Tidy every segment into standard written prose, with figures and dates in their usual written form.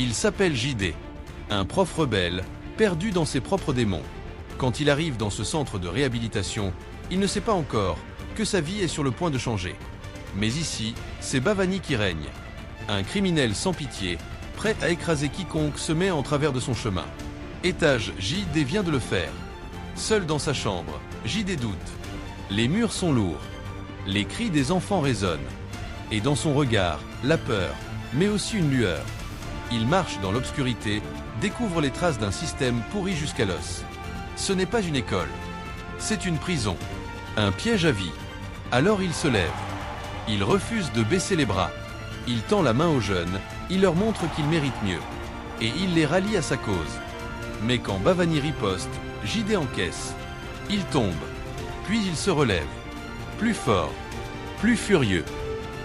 Il s'appelle JD, un prof rebelle, perdu dans ses propres démons. Quand il arrive dans ce centre de réhabilitation, il ne sait pas encore que sa vie est sur le point de changer. Mais ici, c'est Bhavani qui règne. Un criminel sans pitié, prêt à écraser quiconque se met en travers de son chemin. Étage JD vient de le faire. Seul dans sa chambre, JD doute. Les murs sont lourds. Les cris des enfants résonnent. Et dans son regard, la peur, mais aussi une lueur. Il marche dans l'obscurité, découvre les traces d'un système pourri jusqu'à l'os. Ce n'est pas une école. C'est une prison. Un piège à vie. Alors il se lève. Il refuse de baisser les bras. Il tend la main aux jeunes, il leur montre qu'ils méritent mieux. Et il les rallie à sa cause. Mais quand Bhavani riposte, JD encaisse. Il tombe. Puis il se relève. Plus fort. Plus furieux.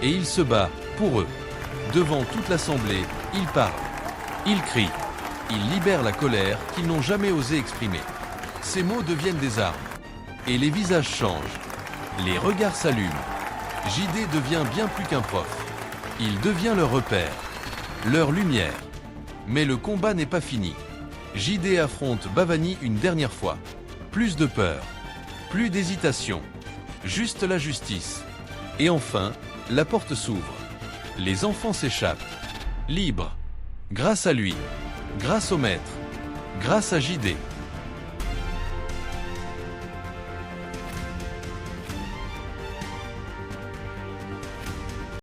Et il se bat, pour eux. Devant toute l'assemblée, il parle. Il crie. Il libère la colère qu'ils n'ont jamais osé exprimer. Ces mots deviennent des armes. Et les visages changent. Les regards s'allument. JD devient bien plus qu'un prof. Il devient leur repère. Leur lumière. Mais le combat n'est pas fini. JD affronte Bhavani une dernière fois. Plus de peur. Plus d'hésitation. Juste la justice. Et enfin, la porte s'ouvre. Les enfants s'échappent. Libres. Grâce à lui. Grâce au maître. Grâce à JD.